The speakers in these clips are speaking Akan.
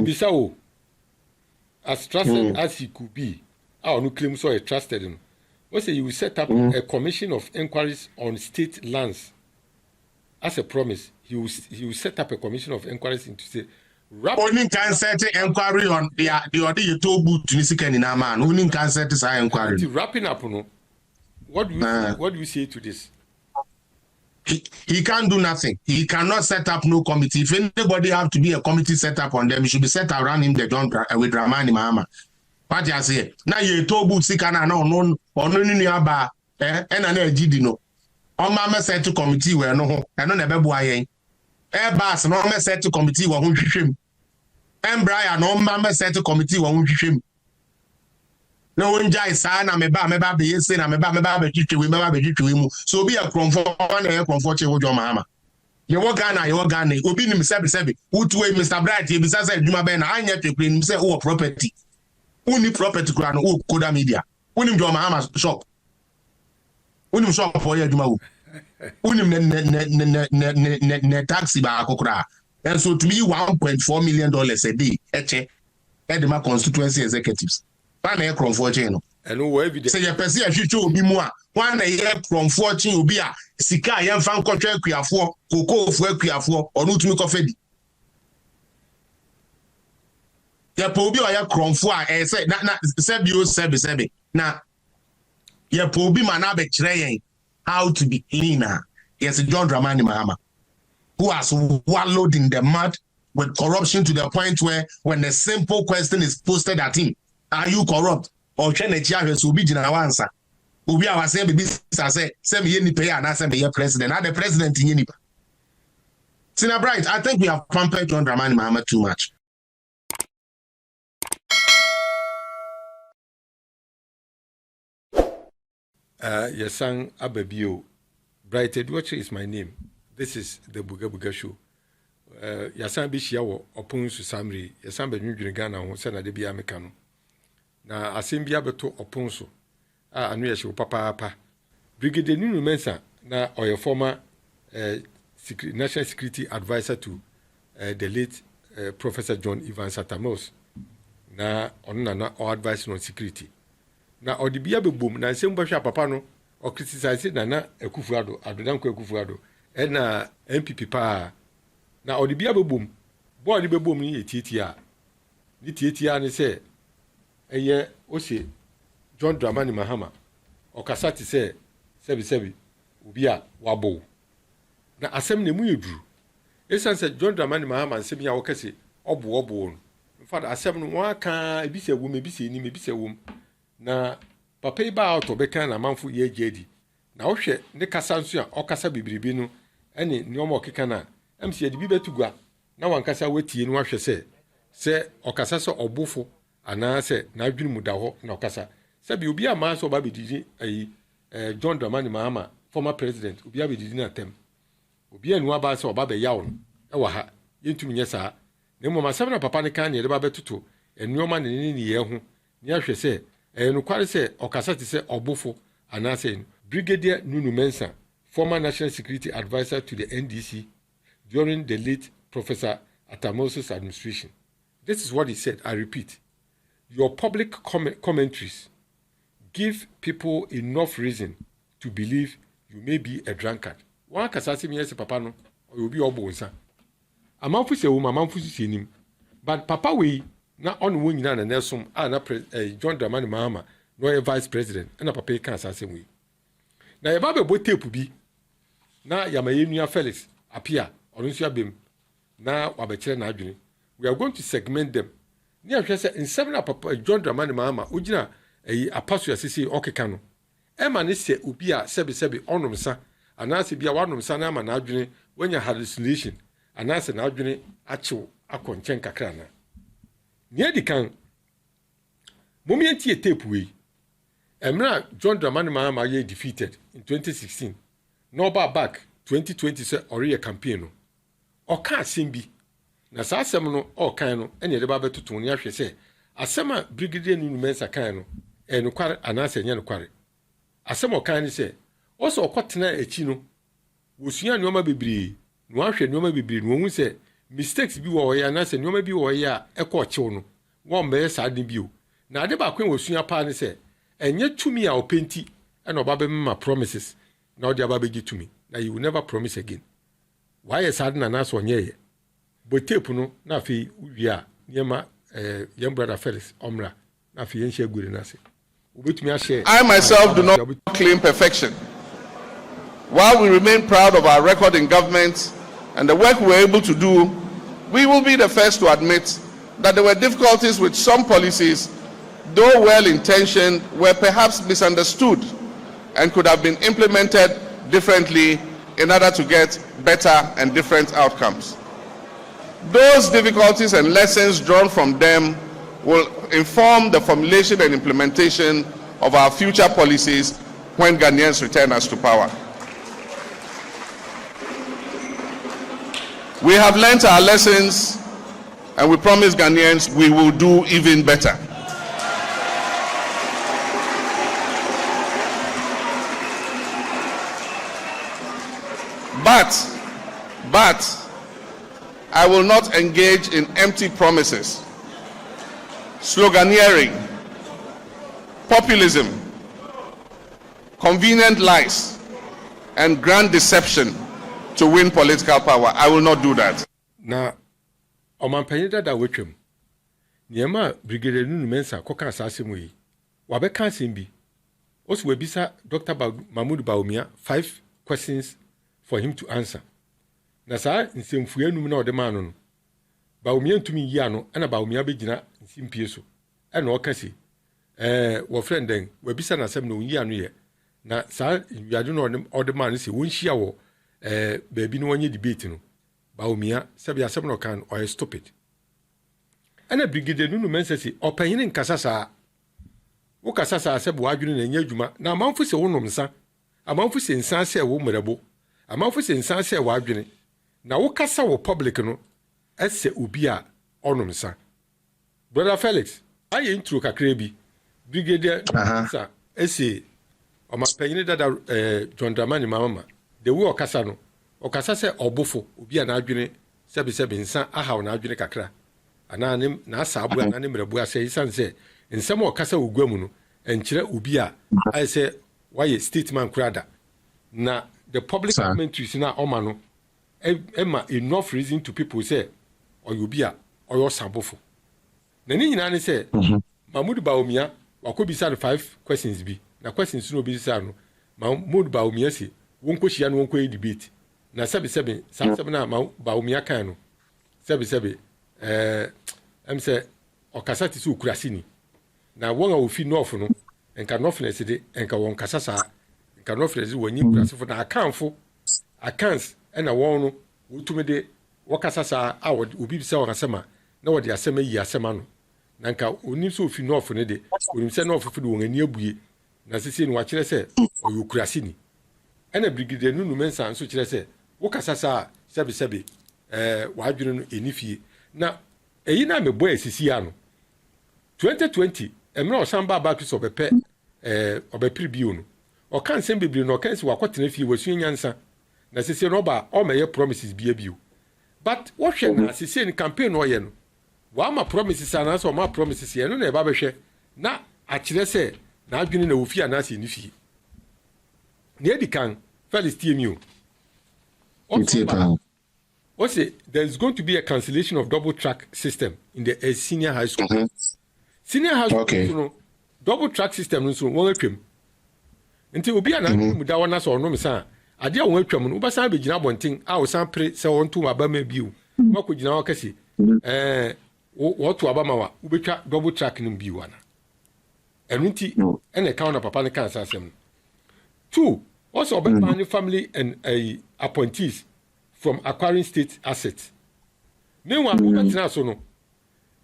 Bisao, as trusted as he could be, our no claim so I trusted him. What say you will set up a commission of inquiries on state lands? As a promise, he will set up a commission of inquiries into say. Only can set inquiry on the order you told boot to Nisikan in a man. Only can set this inquiry. Wrapping up, no. What do you say to this? He can't do nothing. He cannot set up no committee. If anybody have to be a committee set up on them, it should be set around him. They don't with Ramani Mahama. What you say? Now you told boot Sikana no ni aba and an Gidino. On Mama set to committee where no, and on a babuaye. Bass no me set to committee wa hunhwehwem Brian no mama set to committee wa hunhwehwem no wonjai saa na me ba be yese na me ba be twitwe mu so obi akromfo na ye kromfo che wo Mahama ye wo Ghana obi nim sebe utu we Mr. Bright ye bisa say dwuma be na anya twepre nim say wo property uni property kura no wo Koda Media uni Jo Mahama shop uni shop for ye dwuma wo unim ne taxi ba akokra and so to me $1.4 million a day eche edema constituency executives pan e kronfortune no and no evidence say your person ahwehwe obi mu a wan na ye kronfortune obi a sika ye mfa nkotwa akuafo kokofu akuafo onu tumi kofedi ya po obi o ya kronfo a e say na sebi na ya po obi ma na be kire yen how to be cleaner. Yes, John Dramani Mahama, who has wallowed in the mud with corruption to the point where when the simple question is posted at him, are you corrupt? Or can the chair will be in our answer? We are saying, send me any pay and I send me president. Not the president in any. Sina Bright, I think we have pampered John Dramani Mahama too much. Your son Ababio, Bright Edwatcher is my name. This is the Buga Buga Show. Your son Bishiawo, opponents to Samri, your son Benjamin Ghana, who sent a debia mecano. Now, I seem be able to oppose. I know you papa. Brigadier Nunu Mensa, now or your former national security advisor to the late Professor John Ivan Satamos. Now, on or advising on security. Na odibia be bom na nsem bahwa papa no o criticize na Ekufuado adodanko Ekufuado na MPP pa na odibia be bom bo odi be bom ni etietia ni tietia ni se eye o se John Dramani Mahama o kasati se sebi obi a wabo na asem na mu yeduru esanse John Dramani Mahama nsem ya wo kase obo no mfa asem no wa ka ebise wom ebise ni ebise wom na papa iba auto beka na manfu ye jedi na wohwe ne kasa nso a okasa bibiribi no ene nioma okeka na MC edi bi betugua na wankasa watie no ahwe se okasa se obufo ana se na adwene mu da ho na okasa se bi obi ama so ba bedidi ayi John Dramani Mahama former president obi abedidi na tem obi anu aba se oba be yawo no e wa ha yentumi nyesa na mo masam na papa ne kan ne de ba betuto enioma ne ni ye ho ni ahwe se no kware se okasa ti se obufo anase Brigadier Nunu Mensa, former national security advisor to the NDC during the late Professor Atamoso's administration. This is what he said. I repeat, your public commentaries give people enough reason to believe you may be a drunkard. One kasasi mi papa no or you be obonsa. Amanfu se wo amanfu si nim. But papa we na on wo nyina na Nelson na John Dramani Mahama no vice president na papa e kan asase we. Na ye ba be bo tape bi na yamayenu Felix Appiah onunsu abem na wabekere na adwene. We are going to segment them. Ni ahwe se nsem na papa John Dramani Mahama ogina apaso asisi okeka no. Ema ne se obi a sebi onomsa anase bia wanomsa na ama na adwene wanya hallucination anase na adwene achew akonchen kakra na. Ni edikan momienti tape we. Emra John Dramani Mahama ye defeated in 2016. No back 2020 se ori campaign no. Oka asembi. Na sa asem no okan no ene de ba betoto ni ahwe se asema Brigadier Nunu Mensa kan no no kware anase nya no kware. Asem okan ni se o so okotena echi no wosua nneoma bebre no ahwe nneoma bebre no hu se mistakes bi wo ya na se nyoma bi wo ya ekọ chew no won be sa de bi o na ade ba kwen osua pa ne se enye tumi a openti na oba be ma promises na odi aba be gi tumi na you will never promise again why is sad na so nye bo tape no na fi wi a nyema young brother Felix omra na fi yen share gure na se obetumi a share. I myself do not claim perfection. While we remain proud of our record in government and the work we were able to do, we will be the first to admit that there were difficulties with some policies, though well-intentioned, were perhaps misunderstood and could have been implemented differently in order to get better and different outcomes. Those difficulties and lessons drawn from them will inform the formulation and implementation of our future policies when Ghanaians return us to power. We have learnt our lessons, and we promise Ghanaians we will do even better. But I will not engage in empty promises, sloganeering, populism, convenient lies, and grand deception to win political power. I will not do that. Na omanpanyi da wetwam niema brigadier Nunu Mensa koka asase mu yi wabeka asembi osu wabisa Dr. Mahmoud Bawumia 5 questions for him to answer. Na saa nsemfue num na odema no Bawumia ntumi yi ano na Bawumia begina nsimpie so na okasi wo friend den wabisa na asem na onyi ano ye na saa wiade no odema no se wonhia wo baby no wanye debate no Bawumia sabi asem no kan or stupid ana brigadier Nunu Mensa si opanyin nkasa saa wo kasa saa se bo adwene na nya adwuma na amanfo se wonom nsa amanfo se nsa se wo mmerebo amanfo se nsa se wo adwene na wo kasa wo public no ese obi a onom nsa. Brother Felix aye intro kakra bi brigadier Mensa ese omapanyin dada John Dramani Mahama the way okasa no okasa se obofo obi a na adwene sebe nsa aha na adwene kakra ana ne na asabu ana ne mrebu ase isan se nsem okasa ogwamu no enkire obi a ai se why statement krada na the public commentary na oma no ema enough reason to people say oyobi a oyo sabofo na ni nyina ne se Mahmoud Bawumia wakobisa 5 questions bi na questions no bi sa no Mahmoud Bawumia si wonko hia no wonko debate na sebe na Bawumia kan no sebe se okasa ti su kurasini na won a ofi north no enka northness de enka won kasa sa enka northness wonyi kurasifo na accounts na won no wotumede wakasa sa a obi bisa won asema na wode asema yi asema no na enka oni so ofi north ne de oni se north fi de won ani abue na sisi no wakire se oyo kurasini ena brigadier Nunu Mensa nso kire se wakasa sa sebe wadwene no enifie na eyi na mebo asisi ano 2020 emra osamba ba kristo bepe obepiri bio no o kan sem bebiri no kan si wakotena fie wasu nyansa na sisi no ba o meye promises bio but what hwe na sisi ni campaign no ye no wa ma promises ana so ma promises ye no na e ba behwe na akire se na adwene na ofi ana se ni fie ne edikan Felix TMU what say there's going to be a cancellation of double track system in the senior high school. Senior high school, so double track system so won atwam. Nti obi ana mu da wona so no misa ade a won atwam no ba san be gina bonten a wo san pre se won to aba ma biu. Ma ko gina wakasi wo to aba ma wa wo betwa double track no biu ana. Enu nti ene ka na papa ne kan asem. 2 also obi family and appointees from acquiring state assets. Meanwhile, we got so no.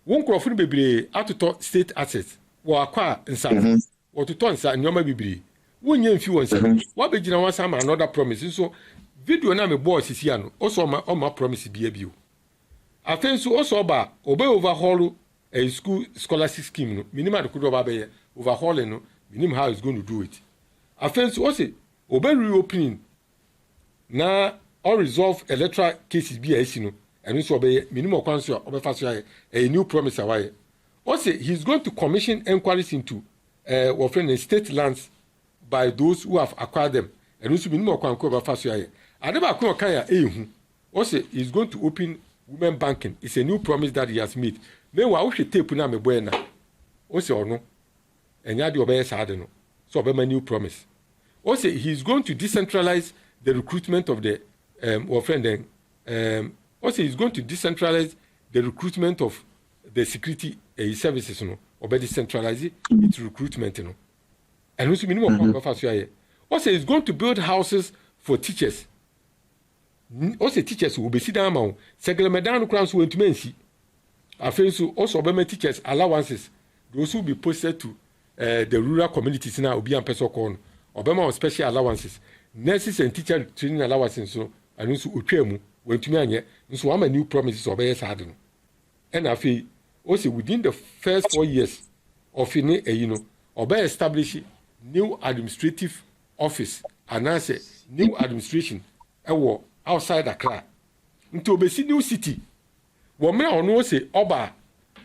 One crofun bebre atoto state assets. Wo acquire nsa. Wo to nsa nyoma bebre. Wo nya mfi won nsa. Wo be gina wan sama another promise. So video na me boss sisi ano. Also ma promise bia bio. Afen so also ba obe overhaul a school scholarship scheme no. Minimum could over be overhauling no. Minimum how is going to do it. Afen so also obe reopening na unresolved electoral cases bi a esi no and so obey minimum council a new promise away. Also, he's going to commission inquiries into offering state lands by those who have acquired them. And also minimum council. I never come kaya also he's going to open women banking. It's a new promise that he has made. Meanwhile, we should take na me buena. Also or no. And ya di obey sadeno. So obey new promise. Also, he's going to decentralize the recruitment of the also he's going to decentralize the recruitment of the security services, or decentralize its recruitment, And also minimum also he's going to build houses for teachers. Also teachers will be sit down segregated crowns will to mensi. Also obey teachers allowances. Those will be posted to the rural communities now will be on person corn. Obama on special allowances. Nurses and teacher training allowances so and also utwemu when to me so I'm a new promises obey sadden. And I feel also within the first 4 years of obey establish new administrative office and I say new administration outside Accra. Into obey new city. Woman or no say oba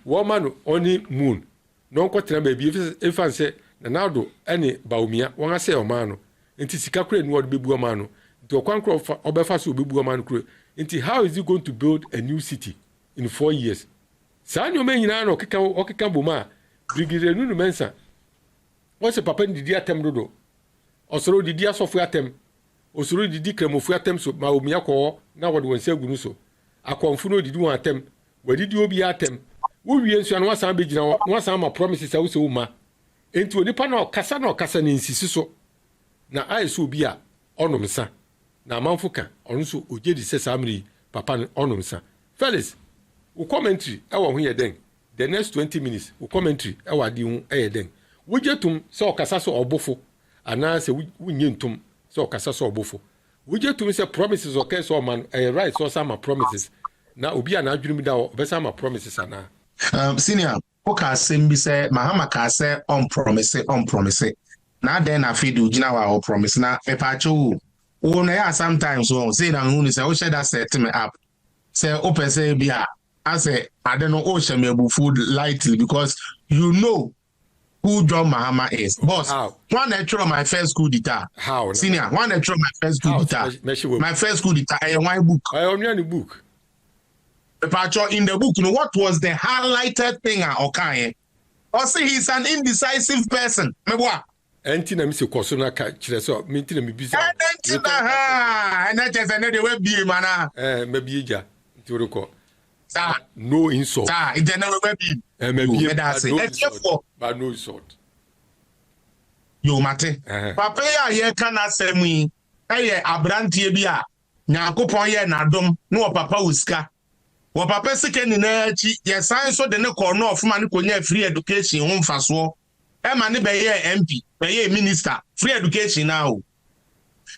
woman only moon. No kwatra baby if I say Nanado any baumia wanga say omano nti sika kure no bebu omano nti okwankro obefa so bebu omano kure nti how is he going to build a new city in 4 years sa nyo me nyina no okeka boma brigire nunu mensa wose papa didi atem dodo osoro didi asofu atem osoro didi kremofu atem so baumia ko na wode wonse agunu so akonfu no didi won atem wadidi obi atem wo wie nso anwa san begina wo san ma promises a wo se wo ma enti onipa na okasa na insisi so na aiso obi a onomsa na amanfuka ono so ojedi se samri papa onomsa Felix wo commentary e wo ho ye den the next 20 minutes wo commentary e wa di hu e ye den wo jetum se okasa so obofo ana se wo nyentum se okasa so obofo wo jetum se promises okay so man right so sama promises na obi a na adwunu mi da obesa ma promises ana senior Oka sembi se Mahama ka se on promise. Na then I feed you gina promise na epacho. O na ya sometimes so say na hu ni say o share that set me up. Say open say bia I say I don't know o share me food lightly because you know who John Mahama is. Boss, one I throw my first coup d'etat. How? Senior, one I throw my first coup d'etat. My first coup d'etat I one book. I only any book. In the book, what was the highlighted thing? Okay, or say he's an indecisive person. Mebwa. Enti na mi se kwosona ka kire so mi nti na mi bisa. Enti na ha, na chese na de we bie mana. Mabie ja. Nti wo ko. Sa no insult. Sa ite na we bie. Mabie but no insult. Yo mate. Papa ya ye kana asemu yi. Eye abrantie bi a Nyankopon ye nadom na papa usika. Papa sike ni na chi yesan so de ne corner of man ko nya free education ho mfaso e ma ne be ye MP be ye minister free education now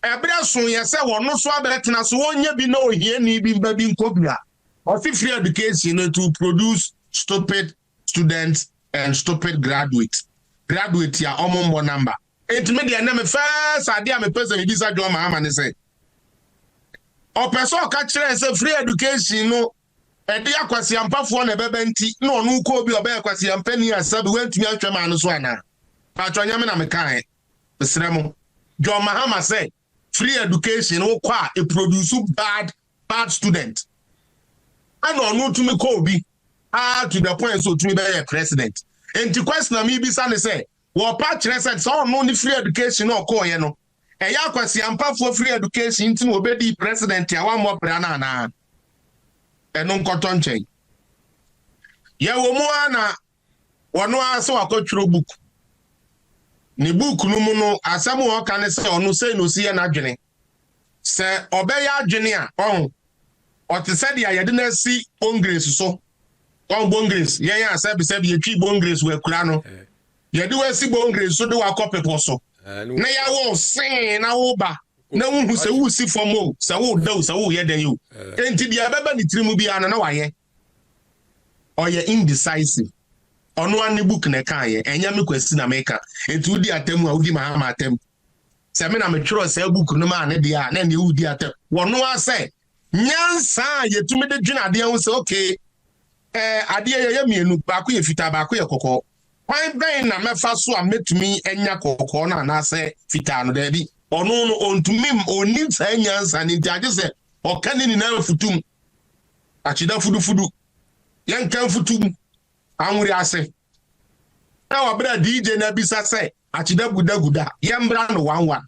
ebra so yese wono so abetena so wonya bi na ohie ni bi mba bi nkobia o free education to produce stupid students and stupid graduates ya omombo number media na me first ade a me pese me bisa John Mahama ne say o person ka kire say free education no edi akwasi ampafo na bebe nti na onu ko obi oba akwasi ampani asabi wantumi antwem anu so ana atwanya me na me kan besremo John Mahama say free education wo kwa e produce bad student ana onu tumi ko obi to the point so tumi be president enti question na me bisa ne say wo pa kire say so onu ni free education no ko ye no e ya akwasi ampafo free education nti no obedi president ya wa mo pra na enon cotton chain. Ye wo mu ana wono aso akotwiro book. Ni book no mu no asam wo kan se onu se no si na adwene. Se obeya adwene a o te se dia ye de na si bongres so. Bongres ye ya asabi se bi etwi bongres we kura no. Ye de we si bongres so de wa kopepo so. Na ya wo sin na wo ba. Na wu se wu si fomo se wu do se wu ye den you enti dia beba ni trimu bia na waye oye indecisive onu an book na kan ye enya me kwasi na meka enti udi atem a udi Mahama atem se me na me tworo se book no ma ne dia na ne udi atem wono ase Nyansa yetumi de dwena ade ho say okay ade ye mienu ba ko ye fita ba ko ye kokko kwan ben na mefa so a metumi enya kokko na na say fita no da bi ono no ontumi oni sa nyansa ni ntiaje say okane ni na futum achida fudu yankan futum anwuri ase na wabra DJ na bisa say achida guda yembra no 11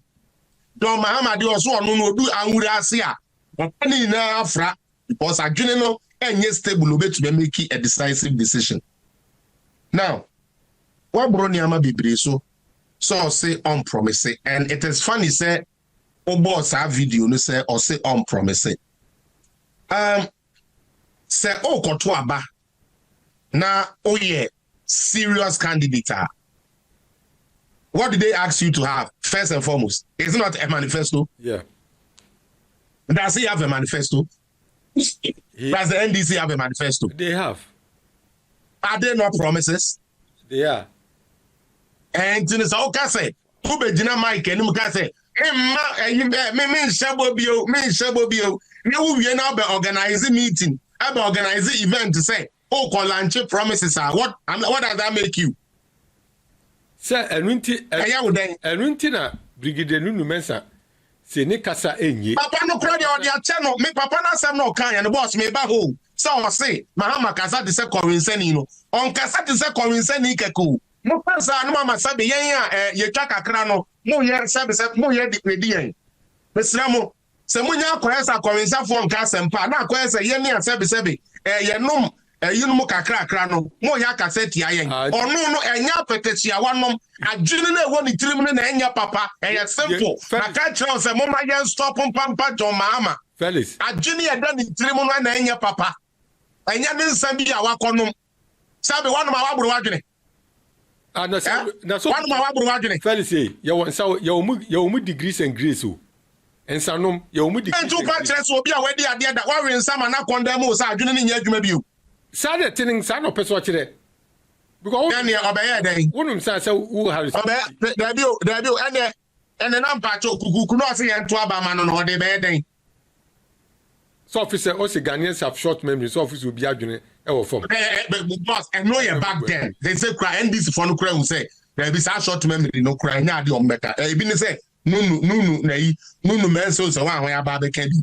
don Mahama de oso ono no odu anwuri ase a okane na afra because adwene no enye stable obetu make a decisive decision. Now, what broniama bibre so say unpromising, and it is funny say boss our video no say or say unpromising. Say koto aba na serious candidate. What did they ask you to have? First and foremost, is it not a manifesto? Yeah. Does he have a manifesto? Does the NDC have a manifesto? They have. Are they not promises? They are. And in the okay say, who be Gina Mike and you can say, me shabo. Now we are now be organizing meeting, be organizing event to say, call launch promises are what does that make you? Sir, Enunti na Brigadier Nunu Mensa. Se ne kasa enye papa no kra de odi ache no me papa na asem no kan ya no boss me ba ho so o say Mahama kasa de se korinsani no on kasa de se korinsani keko mo pasa no mama sabe yen a ye twa kakra no mo ye sabe mo ye di yen mesra mo se mo nya akoyesa korinsafo on kasa mpa na akoyesa yen ne sabe ye nom yinum kakra no mo ya cassette ayen onu no enya petetia wanom adwene na ewo ni tirim na enya papa simple na ka kire se mo ma yen stop pampa John Mahama Felix adwene ya da ni tirim no na enya papa enya ne nsam bi a wakonom sabe wanom a waburu wadwene na so wanom a waburu wadwene Felix ye mu degrees and grace o ensanom ye mu degrees entu kwa kire so obi a wedi ade da wa nsam na condemn o sa adwene ne nya adwuma bi o Sada tinning sa no person chire. Because any obey day. Wonum say who has obey debut and an ampacho kuku no say en to abama no de be den. So officer o say Ghanaians have short memory so officer will be adwene e wo form. Boss and no you back then. They say cry NDC for no cry who say there be short memory no cry na de ombeka. E bi ni say nunu na yi nunu men so wan aba be ka bi.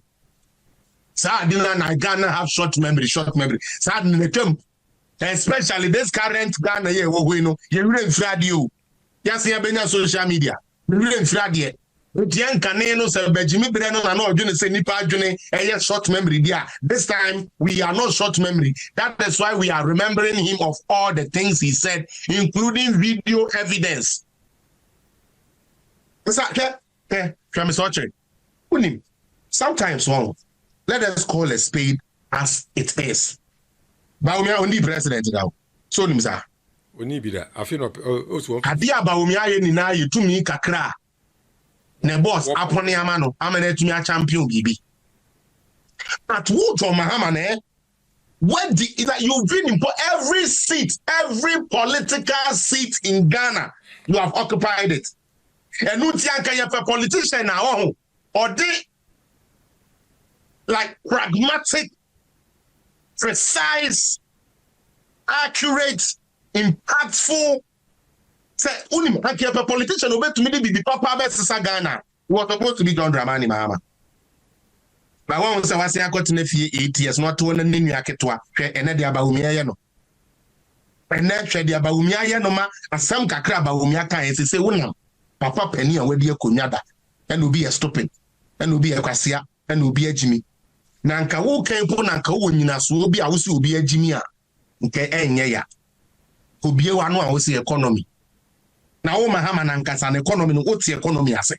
Na Ghana have short memory. Especially this current Ghana here, we know you really frad you. Yes, you have social media. You really frad ye. Tian Caneno, Sir Benjamin Breno, and all Juni say Nipa Juni, a short memory. Yeah, this time we are not short memory. That is why we are remembering him of all the things he said, including video evidence. Sometimes one. Let us call a spade as it is. Baumia only president now. So nimsa. Oni bi da. Afi no oso. Ade Baumia ye ni na yetumi kakra. Ne boss apone amano, amana tumi a champion bibi. But who to Mahama ne? What is that you've been in every seat, every political seat in Ghana, you have occupied it. And no tianka ye for politician now or they like pragmatic, precise, accurate, impactful. Say, only like a politician who to me be the papa best Ghana. Was supposed to be John Dramani Mahama. But one was I got in a few 8 years, not to an Indian Yaketwa, and then the Abaumia no. And then the Abaumia no ma, and some Kakra Baumia can say, William, Papa Penny and will be a Kunyada, and will be a stupid, and will be a Cassia, and will be a Jimmy. Nanka wo kan po nanka wo nyina so obi a wo se obi agimi a nke enye ya obi wa no a wo se economy na wo Mahama nanka san economy no oti economy ase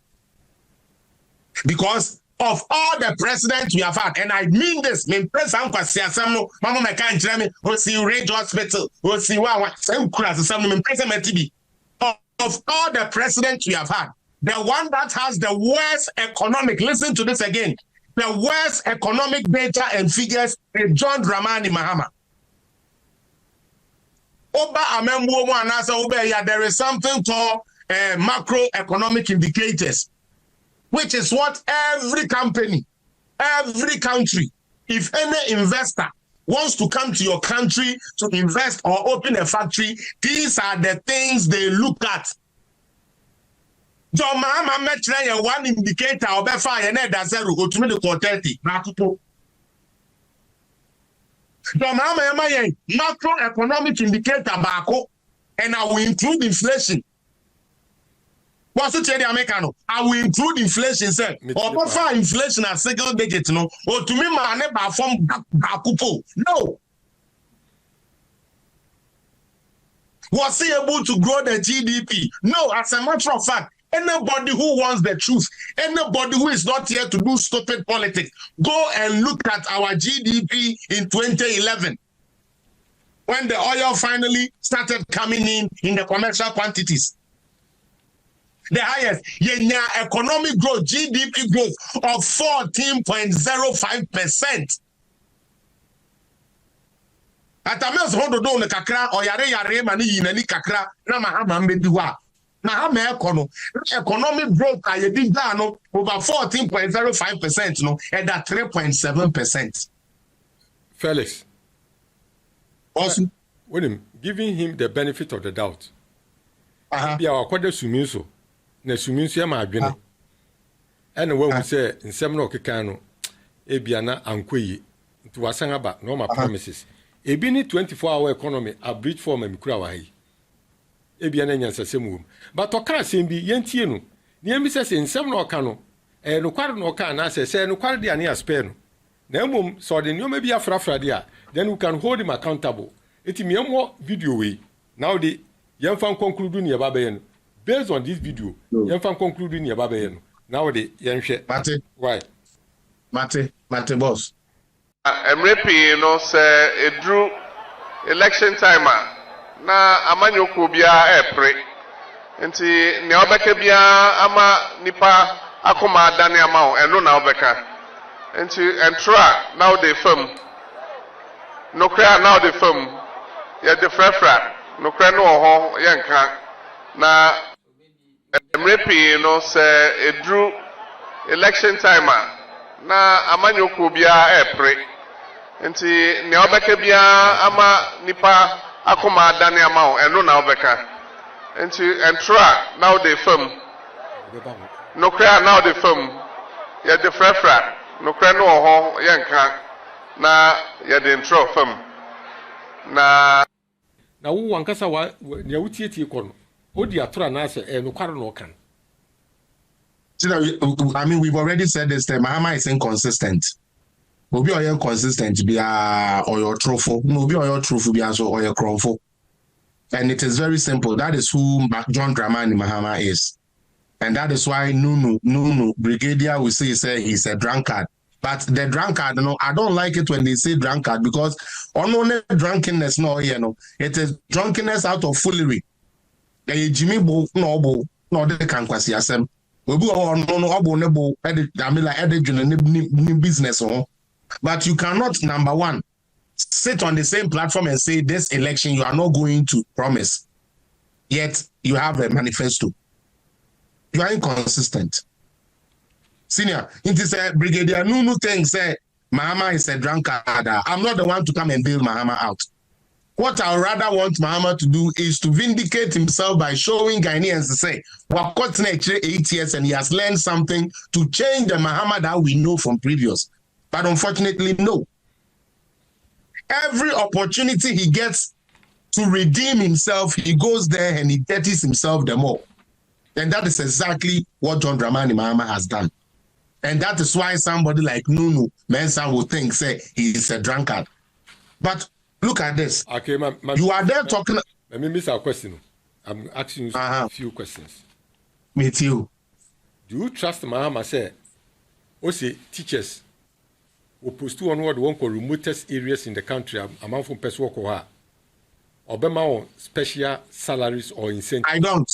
because of all the presidents we have had, and I mean this, me president kwasi asam no mama me kan kire me o si Range Hospital o si wa sem kura asam no me president TB of all the presidents we have had, the one that has the worst economic, listen to this again, the worst economic data and figures is John Dramani Mahama. Oba amembo mo anasa oba ya, there is something called macroeconomic indicators, which is what every company, Every country, if any investor wants to come to your country to invest or open a factory, these are the things they look at. John Mahama met one indicator of fire and that's zero go to me the 30. John Mahama macroeconomic indicator bako, and I will include inflation. What's the change American? I will include inflation, sir. Or for inflation at single digit, no. Or to me, my neighbor from Bakupo. No. Was he able to grow the GDP? No, as a matter of fact, anybody who wants the truth, anybody who is not here to do stupid politics, go and look at our GDP in 2011. When the oil finally started coming in the commercial quantities. The highest economic growth, GDP growth of 14.05%. At a meals hold on the kakra or yare mani yinani kakra na Mahama mbediwa. Mahama economic growth I did no over 14.05% no and at 3.7%. Felix. Also, giving him the benefit of the doubt. Be our quarter suminso. Na suminso ma adwene. And when we say in seminal kekano ebia na ankoyi nti wasan aba no ma promises. Ebi ni 24-hour economy a breach form amikura wa yi. Ebia na nyansasemu. But okara sembi yentie no. Ni emi se in seminal ka no no kware no ka na se no kware dia na spare no. Na emom so de nyoma bia frafra dia then we can hold him accountable. Eti me mo video we. Now the yemfa conclude ni eba be no. Based on this video, yemfa conclude ni eba be no. Now the yenhwe. Mate. Why? Mate boss. Emrepi no say edru election timer na amanyoko bia epre. Nti ne obeka bia ama nipa akoma dane ama o eno na obeka. Nti entra now the film. No cry now the film. Ya the frafra. No cry no ho yenka. Na Emrepi no say edru election timer na amanyoko bia epre. Nti ne obeka bia ama nipa akoma dane ama o eno na obeka. Nti entra now the film. No cry now the film. Ya the frafra. No cry no ho yenka. Na ya the intro film. Na wo wankasa wa ne wutietie kono. Odi atura na se no kware no kan. I mean, we've already said this time. Mahama is inconsistent. Obi oyo consistent bia oyo trofo. No obi oyo trofo bia so oyo kronfo. And it is very simple. That is who John Dramani Mahama is. And that is why Nunu, Brigadier will say he's a drunkard. But the drunkard, I don't like it when they say drunkard because only drunkenness, it is drunkenness out of foolery. Jimmy Bo, no, they can't quasi asem. Business. But you cannot, number one, sit on the same platform and say this election you are not going to promise. Yet you have a manifesto. You are inconsistent. Senior, it is a Brigadier Nunu thing say Mahama is a drunkard. I'm not the one to come and bail Mahama out. What I rather want Mahama to do is to vindicate himself by showing Ghanaians to say, well, 8 years and he has learned something to change the Mahama that we know from previous. But unfortunately, no. Every opportunity he gets to redeem himself, he goes there and he dirties himself the more. And that is exactly what John Dramani Mahama has done. And that is why somebody like Nunu Mensah will think, say, he is a drunkard. But look at this. Okay, you are there talking. Let me miss our question. I'm asking you a few questions. Me too. Do you trust Mahama say, also teachers will post on what one called remotest areas in the country among from Peswako or Bema special salaries or incentives? I don't.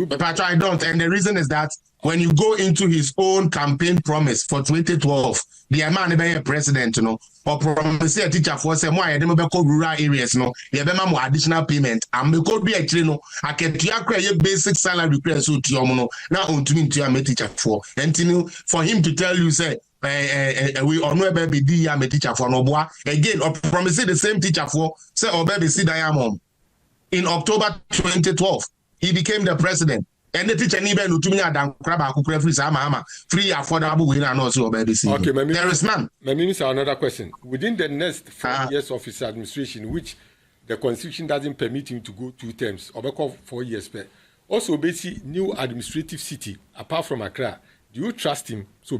But I don't. And the reason is that when you go into his own campaign promise for 2012, the man be a president, or promise a teacher for say more rural areas, the more additional payment. And we could be actually I can create basic salary request to now on to me to a teacher for. And for him to tell you, say, we on baby D am a teacher for no boy. Again, or promise the same teacher for say or baby see mom. In October 2012, he became the president. And the teacher never knew to me than crab free Mahama free affordable winner and also baby see. Okay, there is none. Maybe another question. Within the next 4 years of his administration, which the constitution doesn't permit him to go 2 terms, or 4 years per. Also, basically, new administrative city apart from Accra. Do you trust him? So,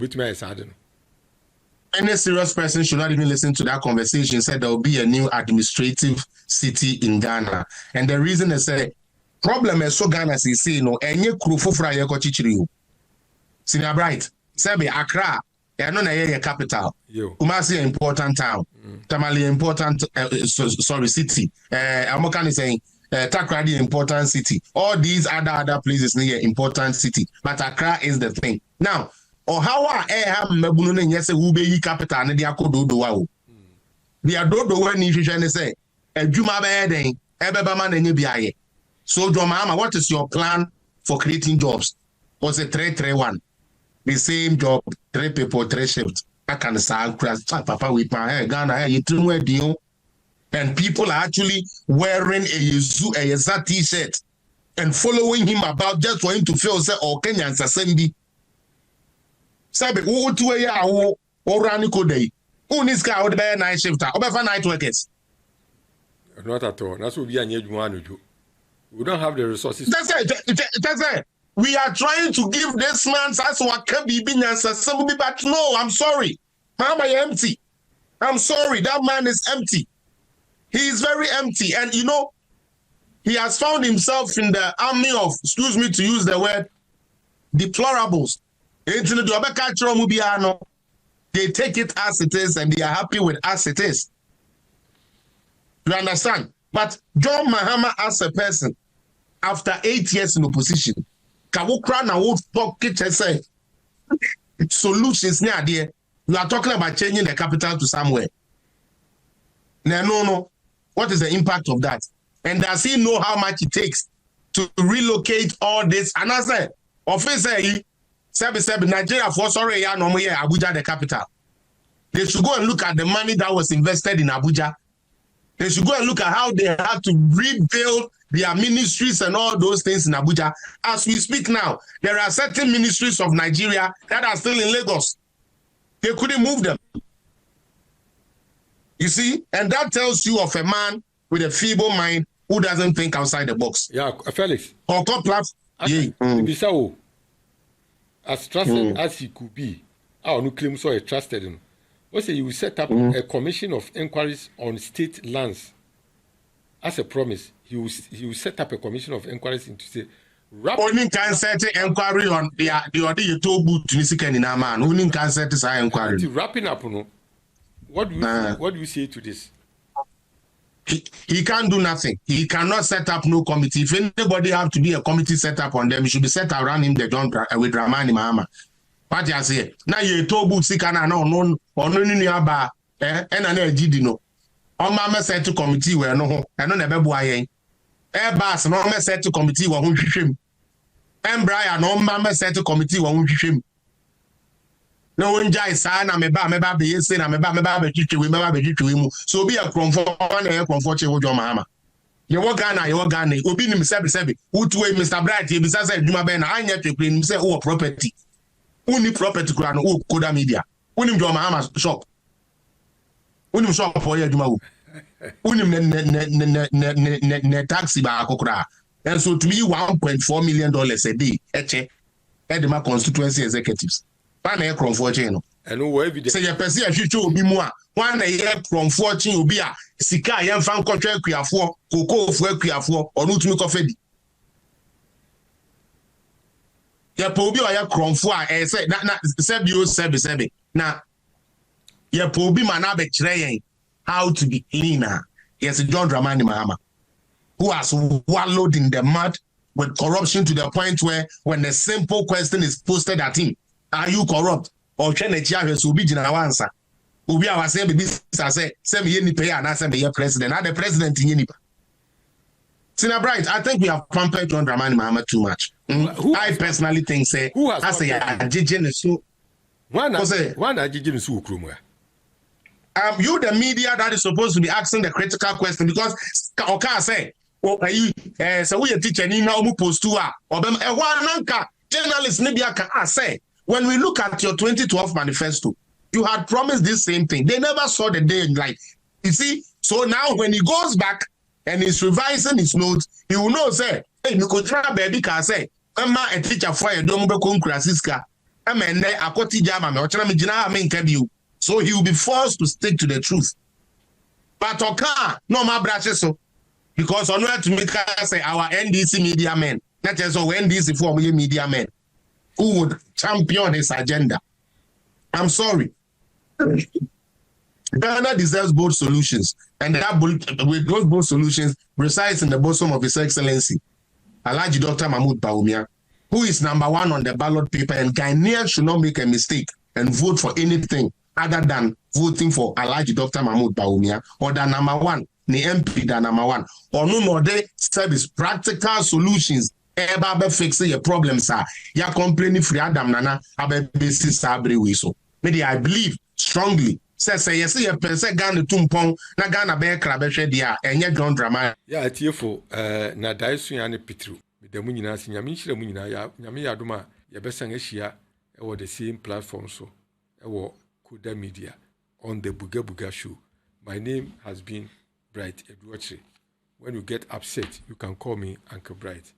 any serious person should not even listen to that conversation. Said there will be a new administrative city in Ghana, and the reason is that problem is so Ghana is say no. Any crew for Friday kochichiri. Senior Bright, Sabi Accra, they no na your capital. Kumasi important town. Tamale important city. Amokan is saying Takrady important city. All these other places near important city, but Accra is the thing now. Or how have Mabunu and yes, who be capital and the Akodo. The Adodo when you say, a Juma Beden, Ebebaman and Yubiaye. So, Mahama, what is your plan for creating jobs? Was it 3-3-1? The same job, 3 people, 3 shifts. I can say, Papa with my hair, Ghana, you turn where deal. And people are actually wearing a Yeza t-shirt and following him about just for him to feel, say, oh, Kenyans are sending. Sabe, who to a ya or Ranico day? Who needs car out there night shifter or better night workers? Not at all. That's what we are need one to do. We don't have the resources. That's it. We are trying to give this man as what can be being answered. Somebody, but no, I'm sorry. Mahama empty. I'm sorry. That man is empty. He is very empty. And you know, he has found himself in the army of, excuse me to use the word, deplorables. They take it as it is and they are happy with as it is. You understand? But John Mahama as a person, after 8 years in opposition, solutions near there. You are talking about changing the capital to somewhere. No. What is the impact of that? And does he know how much it takes to relocate all this? And I said, officer, Nigeria for sorry, Abuja the capital. They should go and look at the money that was invested in Abuja. They should go and look at how they had to rebuild their ministries and all those things in Abuja. As we speak now, there are certain ministries of Nigeria that are still in Lagos. They couldn't move them. You see? And that tells you of a man with a feeble mind who doesn't think outside the box. Yeah, Felix. As trusted as he could be, our new claim so trusted him. What say you will set up a commission of inquiries on state lands. As a promise, he will set up a commission of inquiries into say only can set inquiry on the you told to Nisikani man. Only can set this inquiry. Wrapping up, no. What do you say to this? He can't do nothing. He cannot set up no committee. If anybody have to be a committee set up on them, it should be set around him. They don't with Mahama. What you say? Now you told Sikana no aba and an no. On Mama set to committee where no and no never boy. Bass no Mama set to committee where who shim. And Brian no Mama set to committee where who shim. No one jai sana me ba be say na me ba be chichi we be chichi mu so be a comfort na comfort che wo Mahama ye wo Ghana obi nim sebi utu we Mr. Bright ye bi say adwuma be na anya twekre nim say wo property uni property kura no wo Koda Media uni jo Mahama shop uni shop for ye adwuma wo uni ne taxi ba akokura and so to me $1.4 million a day eche edema constituency executives. And no evidence. Say your person a be more. One a year from 14 will be a Sika young fan contract for cocoa for or not to make coffee. Your pobi or your crom for I said that said you sebi. Now your pobi manabe train how to be cleaner. Yes, John Dramani Mahama, who has wallowed in the mud with corruption to the point where when the simple question is posted at him. Are you corrupt? Or can a child will be general answer? We are saying, say, send me any pay and I send me your president. Not the president in any. Sina Bright, I think we have pampered John Dramani Mahama too much. I personally think, say, I say, One Ajiji Su Krumwa. You the media that is supposed to be asking the critical question because Oka say, oh, so we a teacher ni na omu post to or nanka journalists media can say when we look at your 2012 manifesto, you had promised this same thing. They never saw the day in life. You see, so now when he goes back and he's revising his notes, he will know say, hey, you could try baby can say, Emma a teacher for a don't be concrasiska. Amen. Akoti jama me ochana me jina me nkabiu. So he will be forced to stick to the truth. But Oka, no my brashes so. Because on where to make us say our NDC media men, not just our NDC for media men, who would champion his agenda. I'm sorry. Ghana deserves both solutions, and that with those both solutions resides in the bosom of His Excellency, Alhaji Dr. Mahmoud Bawumia, who is number one on the ballot paper, and Ghanaians should not make a mistake and vote for anything other than voting for Alhaji Dr. Mahmoud Bawumia or the number one, the MP, the number one. Or no they service practical solutions. Eba fix your problems, sir. Ya complaining free Adam Nana, abe basis sabri wiso. Maybe I believe strongly. Say yes, you person Ghana tumpong, na Ghana be krabe dia, enye John Drama. Ya tiefo, na daisu ya ne Petru. The Munina, Yamisha Munina, Yami Aduma, Yabesang Asia, or the same platform so. Or Kuda Media on the Buga Buga show. My name has been Bright Edwardry. When you get upset, you can call me Uncle Bright.